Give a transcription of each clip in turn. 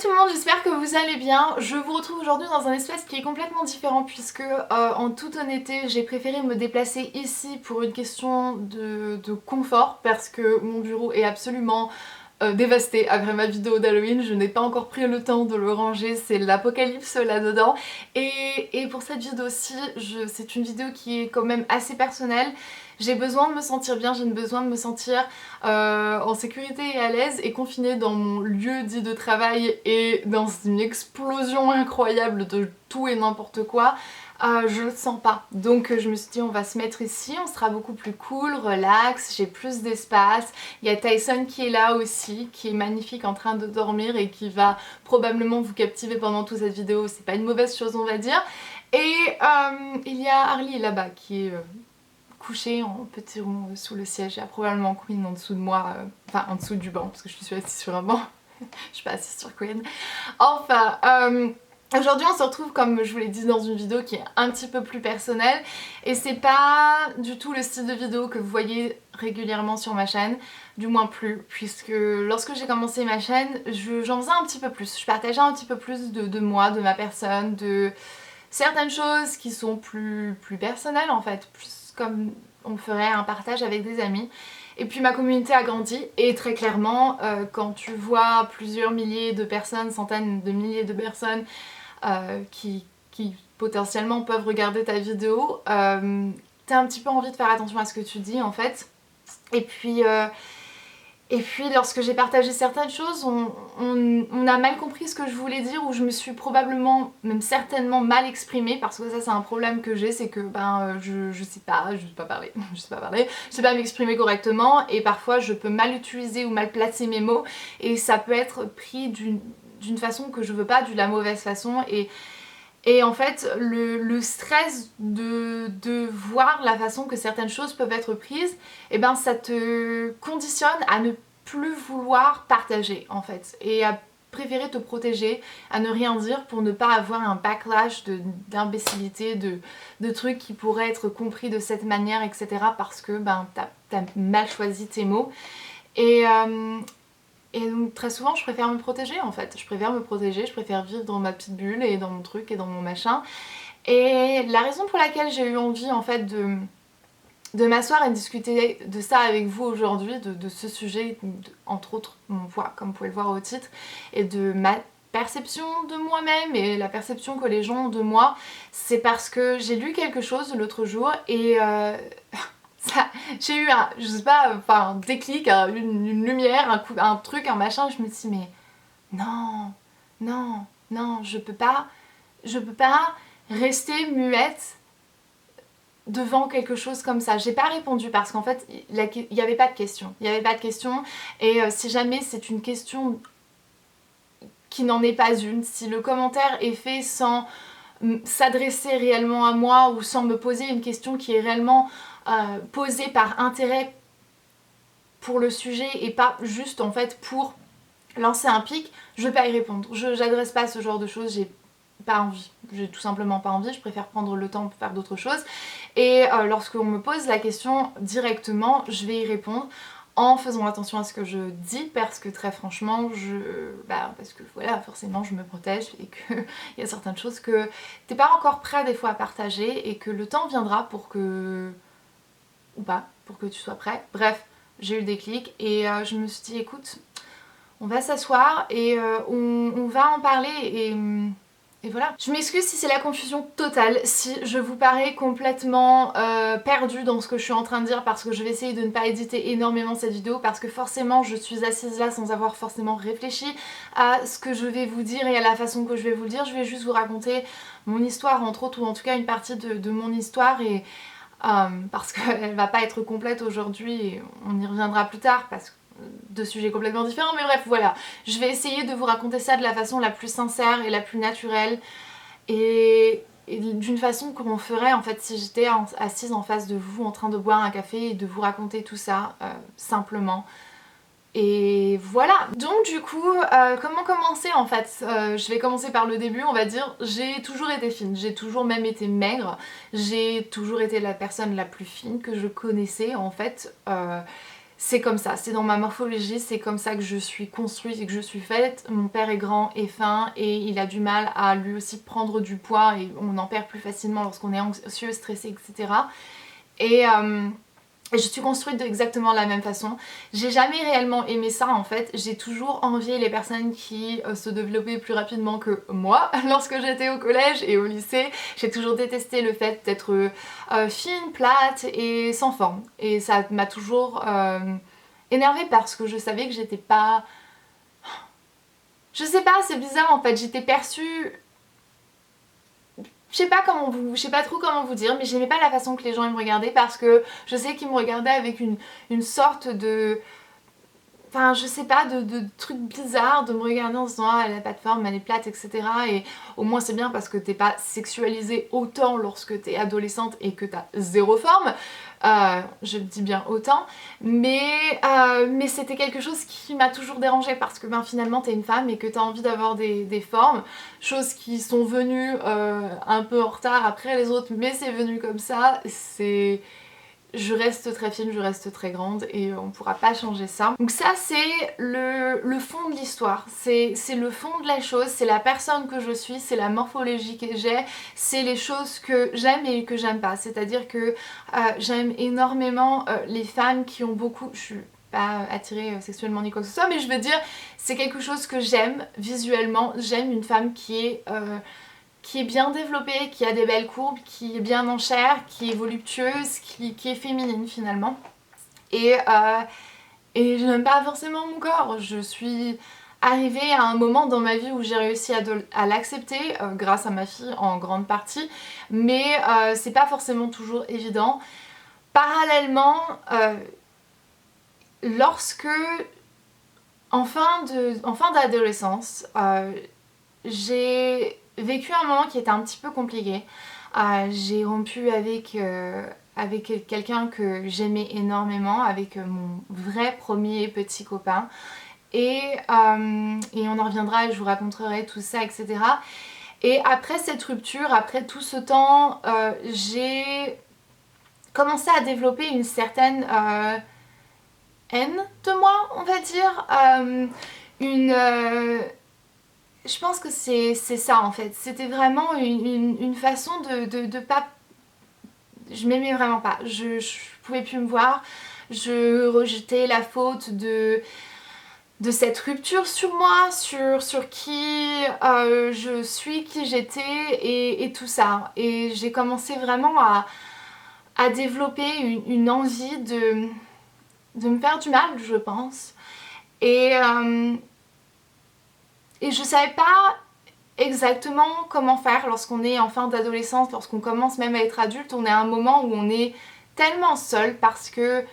tout le monde, j'espère que vous allez bien. Je vous retrouve aujourd'hui dans un espace qui est complètement différent puisque en toute honnêteté j'ai préféré me déplacer ici pour une question de confort parce que mon bureau est absolument dévasté après ma vidéo d'Halloween. Je n'ai pas encore pris le temps de le ranger, c'est l'apocalypse là-dedans. Et pour cette vidéo-ci, c'est une vidéo qui est quand même assez personnelle. J'ai besoin de me sentir bien, j'ai besoin de me sentir en sécurité et à l'aise et confinée dans mon lieu dit de travail et dans une explosion incroyable de tout et n'importe quoi. Je le sens pas. Donc je me suis dit on va se mettre ici, on sera beaucoup plus cool, relax, j'ai plus d'espace. Il y a Tyson qui est là aussi, qui est magnifique en train de dormir et qui va probablement vous captiver pendant toute cette vidéo. C'est pas une mauvaise chose on va dire. Et il y a Harley là-bas qui est couchée en petit rond sous le siège. Il y a probablement Queen en dessous de moi, enfin en dessous du banc parce que je suis assise sur un banc. Je suis pas assise sur Queen. Enfin, aujourd'hui on se retrouve comme je vous l'ai dit dans une vidéo qui est un petit peu plus personnelle et c'est pas du tout le style de vidéo que vous voyez régulièrement sur ma chaîne, du moins plus, puisque lorsque j'ai commencé ma chaîne j'en faisais un petit peu plus, je partageais un petit peu plus de moi, de ma personne, de certaines choses qui sont plus personnelles en fait, plus comme on ferait un partage avec des amis. Et puis ma communauté a grandi et très clairement quand tu vois plusieurs milliers de personnes, centaines de milliers de personnes qui potentiellement peuvent regarder ta vidéo, t'as un petit peu envie de faire attention à ce que tu dis en fait. Et puis lorsque j'ai partagé certaines choses, on a mal compris ce que je voulais dire ou je me suis probablement, même certainement mal exprimée parce que ça c'est un problème que j'ai, c'est que je sais pas parler, je sais pas m'exprimer correctement et parfois je peux mal utiliser ou mal placer mes mots et ça peut être pris d'une façon que je veux pas, de la mauvaise façon et en fait, le stress de voir la façon que certaines choses peuvent être prises, et ben ça te conditionne à ne plus vouloir partager en fait et à préférer te protéger, à ne rien dire pour ne pas avoir un backlash d'imbécilité, de trucs qui pourraient être compris de cette manière, etc. parce que ben t'as mal choisi tes mots. Et donc très souvent je préfère me protéger en fait, je préfère vivre dans ma petite bulle et dans mon truc et dans mon machin. Et la raison pour laquelle j'ai eu envie en fait de m'asseoir et de discuter de ça avec vous aujourd'hui, de ce sujet, entre autres mon poids comme vous pouvez le voir au titre, et de ma perception de moi-même et la perception que les gens ont de moi, c'est parce que j'ai lu quelque chose l'autre jour et j'ai eu un, je sais pas, un déclic, une lumière, un truc, un machin, je me suis dit mais non, je peux pas rester muette devant quelque chose comme ça. J'ai pas répondu parce qu'en fait il n'y avait pas de question, et si jamais c'est une question qui n'en est pas une, si le commentaire est fait sans s'adresser réellement à moi ou sans me poser une question qui est réellement posée par intérêt pour le sujet et pas juste en fait pour lancer un pic, je vais pas y répondre. J'adresse pas ce genre de choses, j'ai pas envie. J'ai tout simplement pas envie, je préfère prendre le temps pour faire d'autres choses. Et lorsqu'on me pose la question directement, je vais y répondre en faisant attention à ce que je dis parce que très franchement, parce que voilà, forcément je me protège et qu'il y a certaines choses que t'es pas encore prêt des fois à partager et que le temps viendra pour que tu sois prêt. Bref, j'ai eu le déclic et je me suis dit écoute, on va s'asseoir et on va en parler et voilà. Je m'excuse si c'est la confusion totale, si je vous parais complètement perdue dans ce que je suis en train de dire parce que je vais essayer de ne pas éditer énormément cette vidéo parce que forcément je suis assise là sans avoir forcément réfléchi à ce que je vais vous dire et à la façon que je vais vous le dire. Je vais juste vous raconter mon histoire entre autres, ou en tout cas une partie de mon histoire et parce qu'elle va pas être complète aujourd'hui et on y reviendra plus tard parce que deux sujets complètement différents, mais bref voilà, je vais essayer de vous raconter ça de la façon la plus sincère et la plus naturelle et d'une façon comme on ferait en fait si j'étais assise en face de vous en train de boire un café et de vous raconter tout ça simplement. Et voilà, donc du coup, comment commencer en fait je vais commencer par le début, on va dire. J'ai toujours été fine, j'ai toujours même été maigre, j'ai toujours été la personne la plus fine que je connaissais en fait. c'est comme ça, c'est dans ma morphologie, c'est comme ça que je suis construite et que je suis faite. Mon père est grand et fin et il a du mal à lui aussi prendre du poids et on en perd plus facilement lorsqu'on est anxieux, stressé, etc. Et je suis construite de exactement la même façon. J'ai jamais réellement aimé ça en fait. J'ai toujours envié les personnes qui se développaient plus rapidement que moi lorsque j'étais au collège et au lycée. J'ai toujours détesté le fait d'être fine, plate et sans forme. Et ça m'a toujours énervée parce que je savais que j'étais pas... Je sais pas, c'est bizarre en fait. J'étais perçue... Je sais pas trop comment vous dire, mais j'aimais pas la façon que les gens me regardaient parce que je sais qu'ils me regardaient avec une sorte de... Enfin, je sais pas, de trucs bizarres, de me regarder en se disant ah, elle a pas de forme, elle est plate, etc. Et au moins c'est bien parce que t'es pas sexualisée autant lorsque t'es adolescente et que t'as zéro forme. Je le dis bien autant. Mais c'était quelque chose qui m'a toujours dérangée parce que ben, finalement t'es une femme et que t'as envie d'avoir des formes. Choses qui sont venues un peu en retard après les autres, mais c'est venu comme ça. C'est... Je reste très fine, je reste très grande et on pourra pas changer ça. Donc ça c'est le fond de l'histoire, c'est le fond de la chose, c'est la personne que je suis, c'est la morphologie que j'ai, c'est les choses que j'aime et que j'aime pas. C'est-à-dire que j'aime énormément les femmes qui ont beaucoup... Je suis pas attirée sexuellement ni quoi que ce soit, mais je veux dire c'est quelque chose que j'aime visuellement. J'aime une femme qui est bien développée, qui a des belles courbes, qui est bien en chair, qui est voluptueuse, qui est féminine finalement. Et, euh, et je n'aime pas forcément mon corps. Je suis arrivée à un moment dans ma vie où j'ai réussi à l'accepter, grâce à ma fille en grande partie, mais c'est pas forcément toujours évident. Parallèlement, lorsque, en fin d'adolescence, j'ai vécu un moment qui était un petit peu compliqué. J'ai rompu avec quelqu'un que j'aimais énormément, avec mon vrai premier petit copain. Et on en reviendra et je vous raconterai tout ça, etc. Et après cette rupture, après tout ce temps, j'ai commencé à développer une certaine haine de moi, on va dire. Je pense que c'est ça en fait. C'était vraiment une façon de pas... Je m'aimais vraiment pas. Je pouvais plus me voir. Je rejetais la faute de cette rupture sur moi, sur qui je suis, qui j'étais et tout ça. Et j'ai commencé vraiment à développer une envie de me faire du mal, je pense. Et, euh, et je savais pas exactement comment faire lorsqu'on est en fin d'adolescence, lorsqu'on commence même à être adulte. On est à un moment où on est tellement seul parce que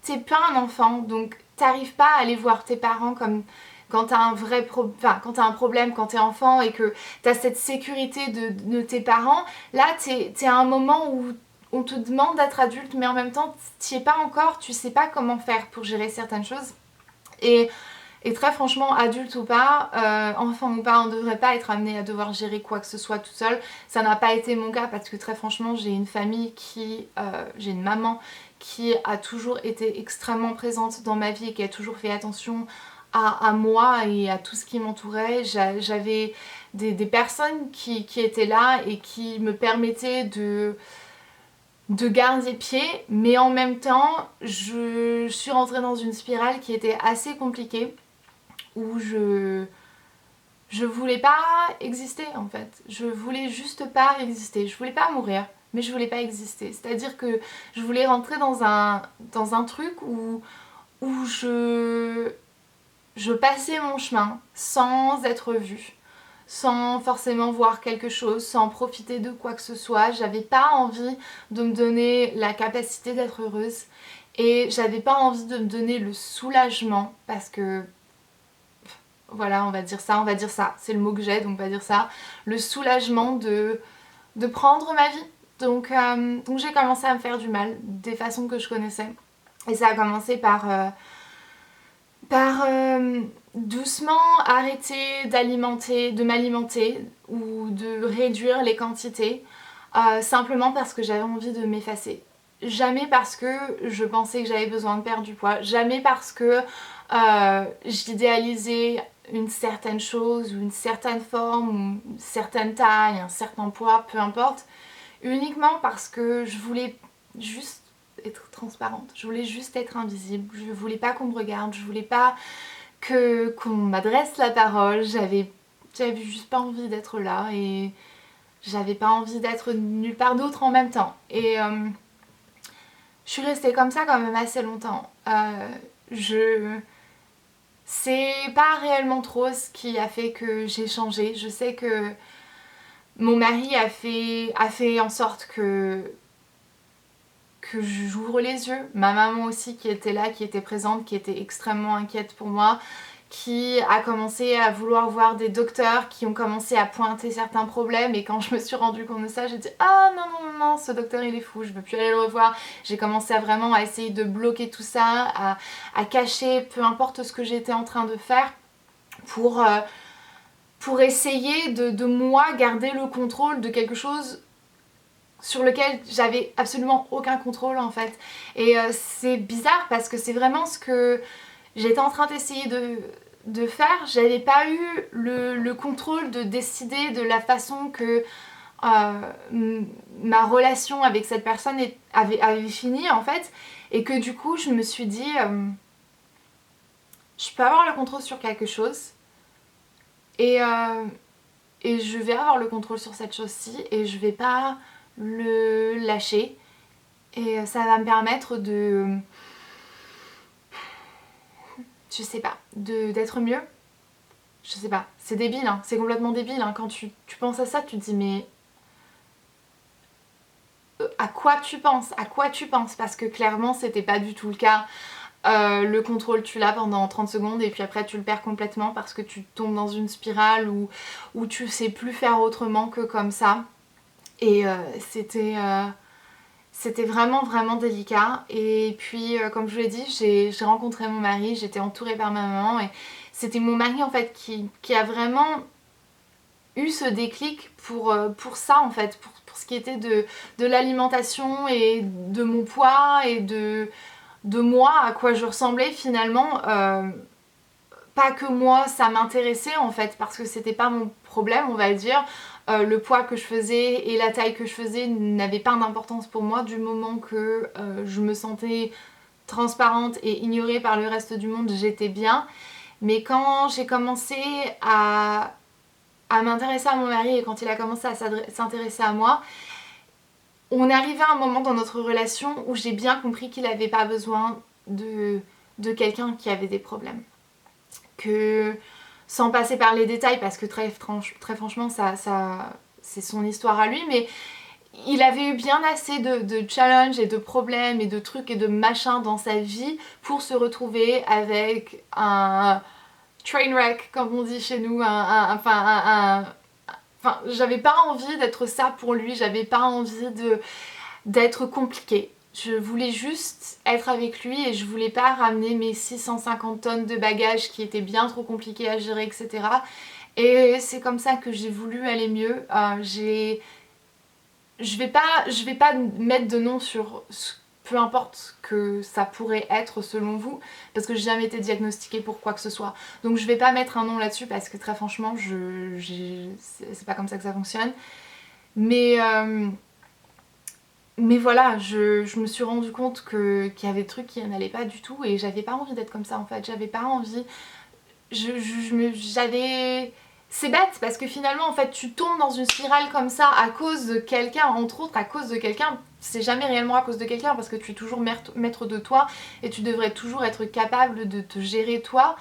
t'es pas un enfant, donc t'arrives pas à aller voir tes parents comme quand t'as quand t'as un problème, quand t'es enfant et que t'as cette sécurité de tes parents. Là t'es à un moment où on te demande d'être adulte mais en même temps t'y es pas encore, tu sais pas comment faire pour gérer certaines choses. Et et très franchement, adulte ou pas, enfant ou pas, on ne devrait pas être amené à devoir gérer quoi que ce soit tout seul. Ça n'a pas été mon cas parce que très franchement, j'ai une famille j'ai une maman qui a toujours été extrêmement présente dans ma vie et qui a toujours fait attention à moi et à tout ce qui m'entourait. J'avais des personnes qui étaient là et qui me permettaient de garder pied, mais en même temps, je suis rentrée dans une spirale qui était assez compliquée où je voulais pas exister en fait. Je voulais juste pas exister. Je voulais pas mourir, mais je voulais pas exister. C'est-à-dire que je voulais rentrer dans un truc où je passais mon chemin sans être vue, sans forcément voir quelque chose, sans profiter de quoi que ce soit. J'avais pas envie de me donner la capacité d'être heureuse et j'avais pas envie de me donner le soulagement parce que voilà, on va dire ça, c'est le mot que j'ai, donc on va dire ça, le soulagement de prendre ma vie. Donc j'ai commencé à me faire du mal, des façons que je connaissais. Et ça a commencé par doucement arrêter de m'alimenter ou de réduire les quantités, simplement parce que j'avais envie de m'effacer. jamais parce que je pensais que j'avais besoin de perdre du poids, jamais parce que j'idéalisais une certaine chose ou une certaine forme ou une certaine taille, un certain poids, peu importe, uniquement parce que je voulais juste être transparente, je voulais juste être invisible, je voulais pas qu'on me regarde, je voulais pas qu'on m'adresse la parole, j'avais juste pas envie d'être là et j'avais pas envie d'être nulle part d'autre en même temps. Et je suis restée comme ça quand même assez longtemps. C'est pas réellement trop ce qui a fait que j'ai changé. Je sais que mon mari a fait en sorte que j'ouvre les yeux. Ma maman aussi qui était là, qui était présente, qui était extrêmement inquiète pour moi, qui a commencé à vouloir voir des docteurs, qui ont commencé à pointer certains problèmes, et quand je me suis rendu compte de ça, j'ai dit ah non non non non, ce docteur il est fou, je veux plus aller le revoir. J'ai commencé à vraiment essayer de bloquer tout ça, à cacher peu importe ce que j'étais en train de faire pour essayer de moi garder le contrôle de quelque chose sur lequel j'avais absolument aucun contrôle en fait. Et c'est bizarre parce que c'est vraiment ce que j'étais en train d'essayer de faire. J'avais pas eu le contrôle de décider de la façon que ma relation avec cette personne avait fini en fait. Et que du coup je me suis dit je peux avoir le contrôle sur quelque chose et je vais avoir le contrôle sur cette chose-ci et je vais pas le lâcher et ça va me permettre je sais pas, d'être mieux. Je sais pas, c'est débile, hein, c'est complètement débile, hein. Quand tu penses à ça, tu te dis mais à quoi tu penses? À quoi tu penses? Parce que clairement c'était pas du tout le cas. Le contrôle tu l'as pendant 30 secondes et puis après tu le perds complètement parce que tu tombes dans une spirale où tu sais plus faire autrement que comme ça. Et c'était vraiment vraiment délicat. Et puis comme je vous l'ai dit, j'ai rencontré mon mari, j'étais entourée par ma maman et c'était mon mari en fait qui a vraiment eu ce déclic pour ça en fait, pour ce qui était de l'alimentation et de mon poids et de moi, à quoi je ressemblais finalement. Pas que moi ça m'intéressait en fait parce que c'était pas mon problème on va dire. Le poids que je faisais et la taille que je faisais n'avaient pas d'importance pour moi du moment que je me sentais transparente et ignorée par le reste du monde, j'étais bien. Mais quand j'ai commencé à m'intéresser à mon mari et quand il a commencé à s'intéresser à moi, on est arrivé à un moment dans notre relation où j'ai bien compris qu'il n'avait pas besoin de quelqu'un qui avait des problèmes. Que sans passer par les détails parce que très franchement ça c'est son histoire à lui, mais il avait eu bien assez de challenges et de problèmes et de trucs et de machins dans sa vie pour se retrouver avec un train wreck comme on dit chez nous, enfin j'avais pas envie d'être ça pour lui, j'avais pas envie d'être compliquée. Je voulais juste être avec lui et je voulais pas ramener mes 650 tonnes de bagages qui étaient bien trop compliqués à gérer, etc. Et c'est comme ça que j'ai voulu aller mieux. Je vais pas mettre de nom sur peu importe ce que ça pourrait être selon vous, parce que j'ai jamais été diagnostiquée pour quoi que ce soit. Donc je vais pas mettre un nom là-dessus parce que très franchement, c'est pas comme ça que ça fonctionne. Mais voilà, je me suis rendu compte qu'il y avait des trucs qui n'allaient pas du tout et j'avais pas envie d'être comme ça en fait. J'avais pas envie. J'avais. C'est bête parce que finalement en fait tu tombes dans une spirale comme ça à cause de quelqu'un, entre autres à cause de quelqu'un. C'est jamais réellement à cause de quelqu'un parce que tu es toujours maître de toi et tu devrais toujours être capable de te gérer toi.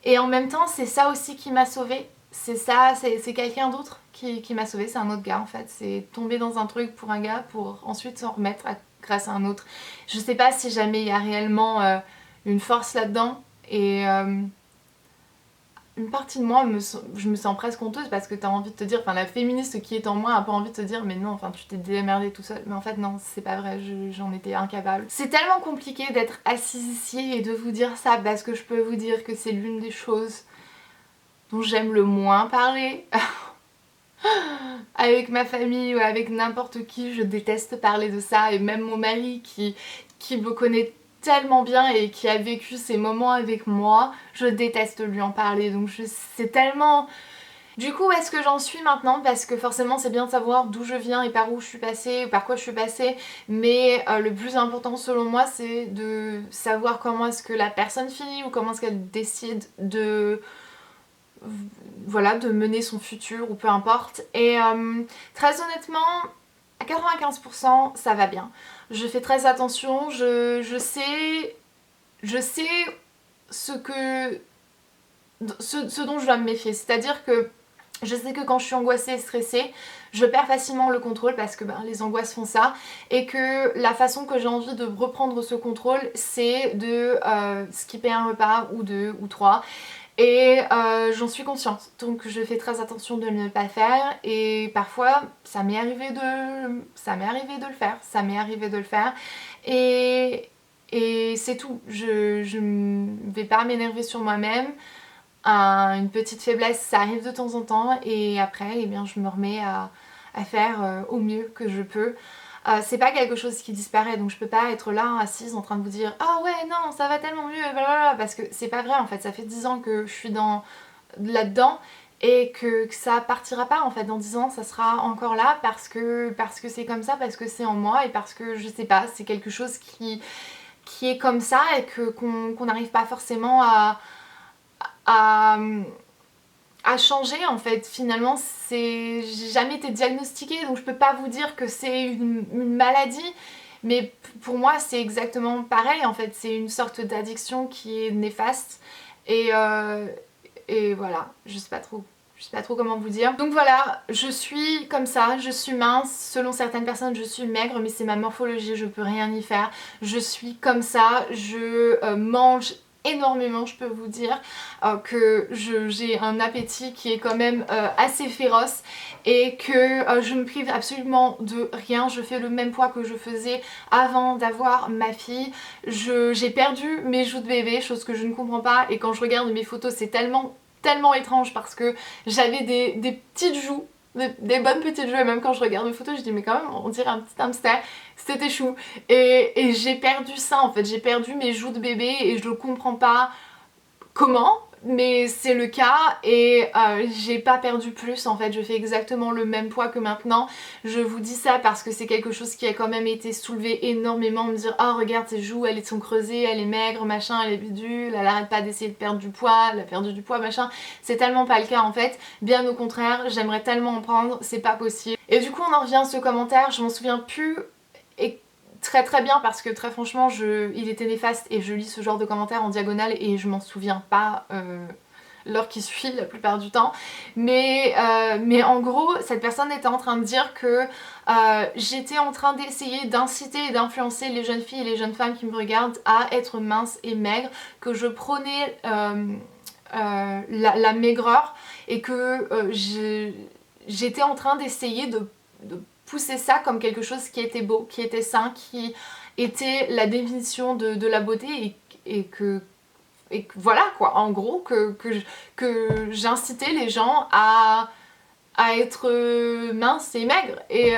Et en même temps c'est ça aussi qui m'a sauvée. C'est quelqu'un d'autre qui m'a sauvée, c'est un autre gars en fait. C'est tomber dans un truc pour un gars pour ensuite s'en remettre grâce à un autre. Je sais pas si jamais il y a réellement une force là-dedans et une partie de moi, je me sens presque honteuse parce que t'as envie de te dire, enfin la féministe qui est en moi a pas envie de te dire mais non, enfin tu t'es démerdée tout seul. Mais en fait non, c'est pas vrai, j'en étais incapable. C'est tellement compliqué d'être assise ici et de vous dire ça parce que je peux vous dire que c'est l'une des choses dont j'aime le moins parler. avec ma famille ou avec n'importe qui, je déteste parler de ça, et même mon mari qui me connaît tellement bien et qui a vécu ces moments avec moi, je déteste lui en parler, donc c'est tellement... Du coup, où est-ce que j'en suis maintenant? Parce que forcément c'est bien de savoir d'où je viens et par où je suis passée, par quoi je suis passée, mais le plus important selon moi c'est de savoir comment est-ce que la personne finit ou comment est-ce qu'elle décide de... voilà, de mener son futur ou peu importe. Et très honnêtement, à 95% ça va bien. Je fais très attention, je sais ce dont je dois me méfier. C'est-à-dire que je sais que quand je suis angoissée et stressée, je perds facilement le contrôle parce que les angoisses font ça, et que la façon que j'ai envie de reprendre ce contrôle, c'est de skipper un repas ou deux ou trois. Et j'en suis consciente, donc je fais très attention de ne pas faire, et parfois ça m'est arrivé de le faire, et c'est tout. Je ne vais pas m'énerver sur moi-même. Une petite faiblesse, ça arrive de temps en temps, et après eh bien, je me remets à faire au mieux que je peux. C'est pas quelque chose qui disparaît, donc je peux pas être là assise en train de vous dire ah ouais non ça va tellement mieux, blablabla, parce que c'est pas vrai en fait. Ça fait 10 ans que je suis là-dedans, et que ça partira pas en fait. Dans 10 ans ça sera encore là parce que c'est comme ça, parce que c'est en moi, et parce que je sais pas, c'est quelque chose qui est comme ça, et qu'on n'arrive pas forcément à, à changer en fait. Finalement j'ai jamais été diagnostiquée, donc je peux pas vous dire que c'est une maladie, mais pour moi c'est exactement pareil en fait. C'est une sorte d'addiction qui est néfaste, et voilà, je sais pas trop comment vous dire. Donc voilà, je suis comme ça, je suis mince, selon certaines personnes je suis maigre, mais c'est ma morphologie, je peux rien y faire. Je suis comme ça, je mange énormément, je peux vous dire que j'ai un appétit qui est quand même assez féroce, et que je me prive absolument de rien. Je fais le même poids que je faisais avant d'avoir ma fille. J'ai perdu mes joues de bébé, chose que je ne comprends pas, et quand je regarde mes photos c'est tellement étrange, parce que j'avais des petites joues, des bonnes petites joues, et même quand je regarde mes photos je dis mais quand même on dirait un petit hamster, c'était chou. Et j'ai perdu ça en fait, j'ai perdu mes joues de bébé, et je ne comprends pas comment, mais c'est le cas, et j'ai pas perdu plus en fait. Je fais exactement le même poids que maintenant. Je vous dis ça parce que c'est quelque chose qui a quand même été soulevé énormément, me dire oh regarde ses joues, elles sont creusées, elle est maigre, machin, elle est bidule, elle arrête pas d'essayer de perdre du poids, elle a perdu du poids, machin. C'est tellement pas le cas en fait, bien au contraire, j'aimerais tellement en prendre, c'est pas possible. Et du coup on en revient à ce commentaire, je m'en souviens plus, et très bien, parce que très franchement il était néfaste, et je lis ce genre de commentaires en diagonale et je m'en souviens pas l'heure qui suit la plupart du temps, mais en gros cette personne était en train de dire que j'étais en train d'essayer d'inciter et d'influencer les jeunes filles et les jeunes femmes qui me regardent à être minces et maigres, que je prenais la maigreur, et que j'étais en train d'essayer de pousser ça comme quelque chose qui était beau, qui était sain, qui était la définition de la beauté, et que voilà quoi, en gros que j'incitais les gens à être minces et maigres. Et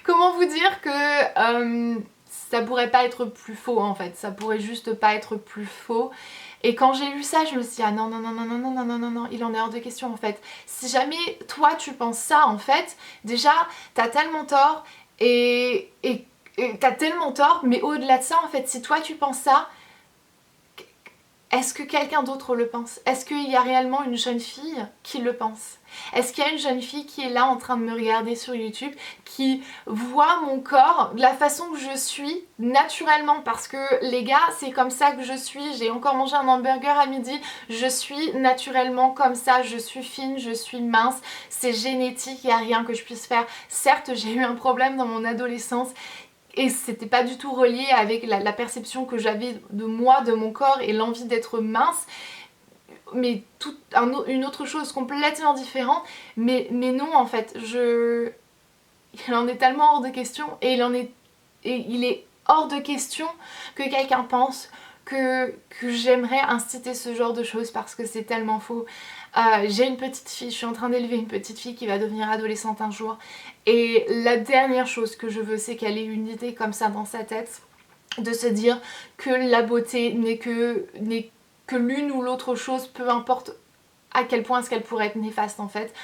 comment vous dire que ça pourrait pas être plus faux en fait, ça pourrait juste pas être plus faux. Et quand j'ai lu ça, je me suis dit ah non, il en est hors de question en fait. Si jamais toi tu penses ça en fait, déjà t'as tellement tort, et t'as tellement tort, mais au-delà de ça en fait, si toi tu penses ça, est-ce que quelqu'un d'autre le pense? Est-ce qu'il y a réellement une jeune fille qui le pense? Est-ce qu'il y a une jeune fille qui est là en train de me regarder sur YouTube, qui voit mon corps de la façon que je suis naturellement? Parce que les gars, c'est comme ça que je suis. J'ai encore mangé un hamburger à midi, je suis naturellement comme ça, je suis fine, je suis mince, c'est génétique, il n'y a rien que je puisse faire. Certes, j'ai eu un problème dans mon adolescence, et c'était pas du tout relié avec la perception que j'avais de moi, de mon corps, et l'envie d'être mince, mais une autre chose complètement différente. Mais non en fait, il en est tellement hors de question, et il est hors de question que quelqu'un pense que j'aimerais inciter ce genre de choses, parce que c'est tellement faux. J'ai une petite fille, je suis en train d'élever une petite fille qui va devenir adolescente un jour. Et la dernière chose que je veux, c'est qu'elle ait une idée comme ça dans sa tête, de se dire que la beauté n'est que l'une ou l'autre chose, peu importe à quel point est-ce qu'elle pourrait être néfaste en fait.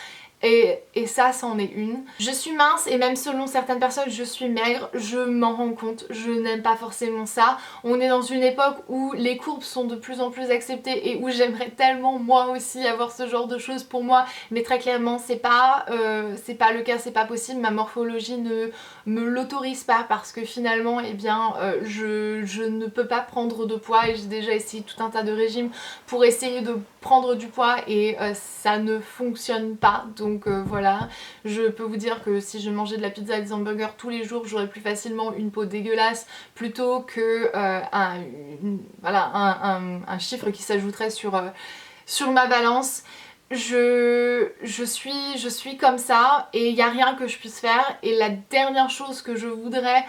Et ça, c'en est une. Je suis mince et même selon certaines personnes, je suis maigre. Je m'en rends compte, je n'aime pas forcément ça. On est dans une époque où les courbes sont de plus en plus acceptées et où j'aimerais tellement moi aussi avoir ce genre de choses pour moi. Mais très clairement, c'est pas le cas, c'est pas possible. Ma morphologie ne me l'autorise pas parce que finalement, eh bien, je ne peux pas prendre de poids et j'ai déjà essayé tout un tas de régimes pour essayer de prendre du poids et ça ne fonctionne pas. Donc voilà, je peux vous dire que si je mangeais de la pizza et des hamburgers tous les jours, j'aurais plus facilement une peau dégueulasse plutôt que un chiffre qui s'ajouterait sur ma balance. Je suis comme ça et il n'y a rien que je puisse faire. Et la dernière chose que je voudrais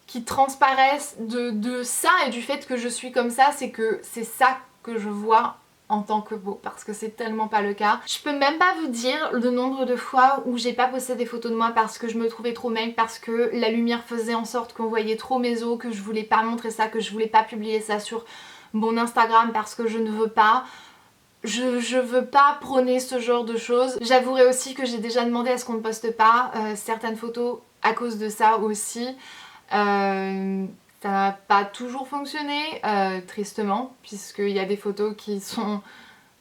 qui transparaisse de ça et du fait que je suis comme ça, c'est que c'est ça que je vois en tant que beau, parce que c'est tellement pas le cas. Je peux même pas vous dire le nombre de fois où j'ai pas posté des photos de moi parce que je me trouvais trop maigre, parce que la lumière faisait en sorte qu'on voyait trop mes os, que je voulais pas montrer ça, que je voulais pas publier ça sur mon Instagram parce que je ne veux pas. Je veux pas prôner ce genre de choses. J'avouerai aussi que j'ai déjà demandé à ce qu'on ne poste pas certaines photos à cause de ça aussi. Ça n'a pas toujours fonctionné, tristement, puisqu'il y a des photos qui sont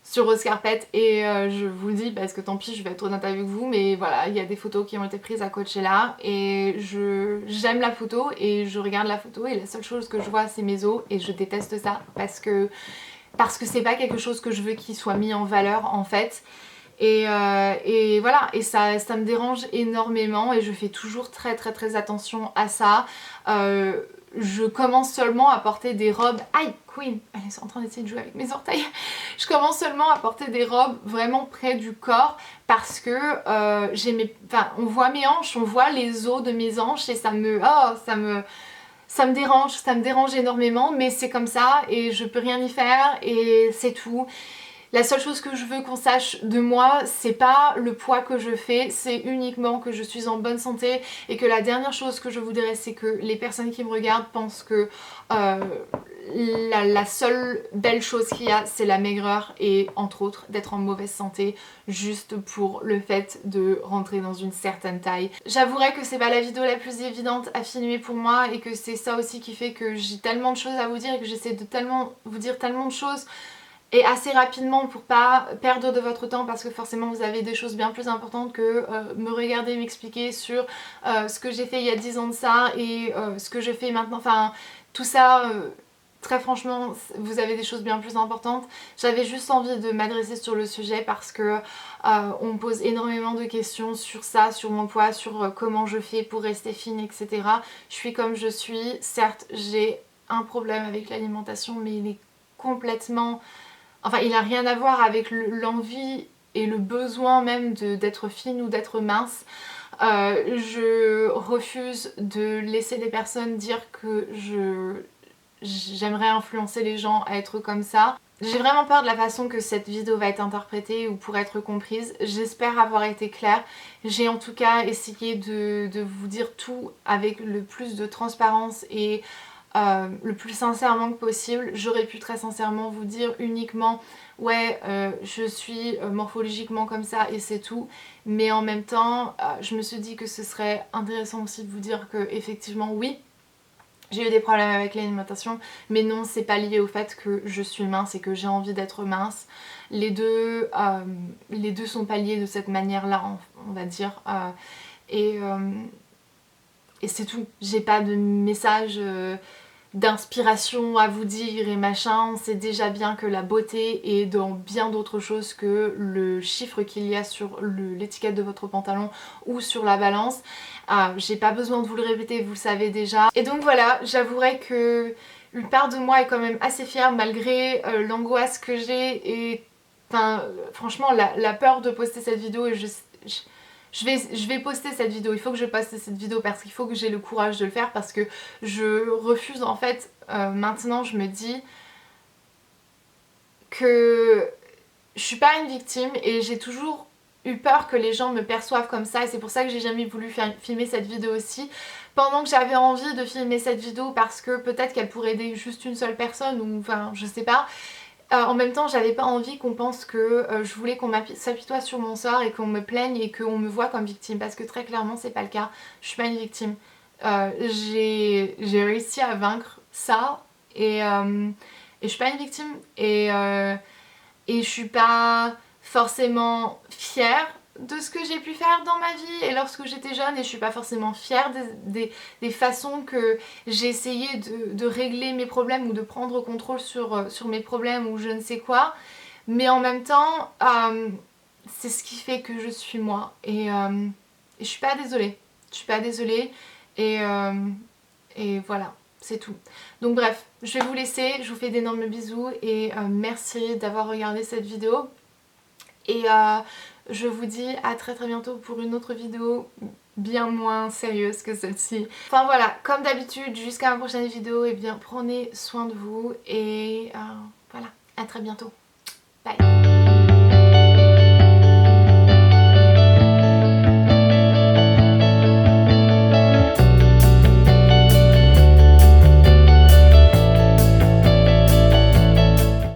sur Rose Carpet et je vous le dis parce que tant pis, je vais être honnête avec vous, mais voilà, il y a des photos qui ont été prises à Coachella et j'aime la photo et je regarde la photo et la seule chose que je vois c'est mes os et je déteste ça parce que c'est pas quelque chose que je veux qu'il soit mis en valeur en fait. Et voilà, et ça me dérange énormément et je fais toujours très très très attention à ça. Je commence seulement à porter des robes... Aïe, Queen, elle est en train d'essayer de jouer avec mes orteils. Je commence seulement à porter des robes vraiment près du corps parce que on voit mes hanches, on voit les os de mes hanches et ça me dérange énormément, mais c'est comme ça et je peux rien y faire et c'est tout. La seule chose que je veux qu'on sache de moi, c'est pas le poids que je fais, c'est uniquement que je suis en bonne santé et que la dernière chose que je voudrais, c'est que les personnes qui me regardent pensent que la seule belle chose qu'il y a, c'est la maigreur et entre autres d'être en mauvaise santé juste pour le fait de rentrer dans une certaine taille. J'avouerai que c'est pas la vidéo la plus évidente à filmer pour moi et que c'est ça aussi qui fait que j'ai tellement de choses à vous dire et que j'essaie de vous dire tellement de choses et assez rapidement pour pas perdre de votre temps parce que forcément vous avez des choses bien plus importantes que me regarder m'expliquer sur ce que j'ai fait il y a 10 ans de ça et ce que je fais maintenant, enfin tout ça très franchement vous avez des choses bien plus importantes. J'avais juste envie de m'adresser sur le sujet parce que on me pose énormément de questions sur ça, sur mon poids, sur comment je fais pour rester fine, etc. Je suis comme je suis, certes j'ai un problème avec l'alimentation mais il est complètement... Enfin, il n'a rien à voir avec l'envie et le besoin même d'être fine ou d'être mince. Je refuse de laisser des personnes dire que j'aimerais influencer les gens à être comme ça. J'ai vraiment peur de la façon que cette vidéo va être interprétée ou pour être comprise. J'espère avoir été claire. J'ai en tout cas essayé de vous dire tout avec le plus de transparence et le plus sincèrement que possible. J'aurais pu très sincèrement vous dire uniquement ouais je suis morphologiquement comme ça et c'est tout, mais en même temps je me suis dit que ce serait intéressant aussi de vous dire que effectivement oui j'ai eu des problèmes avec l'alimentation, mais non, c'est pas lié au fait que je suis mince et que j'ai envie d'être mince. Les deux sont pas liés de cette manière-là, on va dire. Et c'est tout. J'ai pas de message d'inspiration à vous dire et machin. On sait déjà bien que la beauté est dans bien d'autres choses que le chiffre qu'il y a sur l'étiquette de votre pantalon ou sur la balance. J'ai pas besoin de vous le répéter, vous le savez déjà. Et donc voilà, j'avouerai que une part de moi est quand même assez fière malgré l'angoisse que j'ai et enfin franchement la peur de poster cette vidéo et je vais poster cette vidéo, il faut que je poste cette vidéo parce qu'il faut que j'ai le courage de le faire parce que je refuse en fait, maintenant je me dis que je suis pas une victime et j'ai toujours eu peur que les gens me perçoivent comme ça et c'est pour ça que j'ai jamais voulu filmer cette vidéo aussi. Pendant que j'avais envie de filmer cette vidéo parce que peut-être qu'elle pourrait aider juste une seule personne ou enfin je sais pas. En même temps j'avais pas envie qu'on pense que je voulais qu'on s'apitoie sur mon sort et qu'on me plaigne et qu'on me voit comme victime parce que très clairement c'est pas le cas. Je suis pas une victime. J'ai réussi à vaincre ça et je suis pas une victime et je suis pas forcément fière de ce que j'ai pu faire dans ma vie et lorsque j'étais jeune et je suis pas forcément fière des façons que j'ai essayé de régler mes problèmes ou de prendre contrôle sur mes problèmes ou je ne sais quoi, mais en même temps c'est ce qui fait que je suis moi et je suis pas désolée, je suis pas désolée et, euh, et voilà, c'est tout. Donc bref, je vais vous laisser, je vous fais d'énormes bisous et merci d'avoir regardé cette vidéo. Et je vous dis à très très bientôt pour une autre vidéo bien moins sérieuse que celle-ci. Enfin voilà, comme d'habitude, jusqu'à ma prochaine vidéo, et bien prenez soin de vous et voilà, à très bientôt. Bye.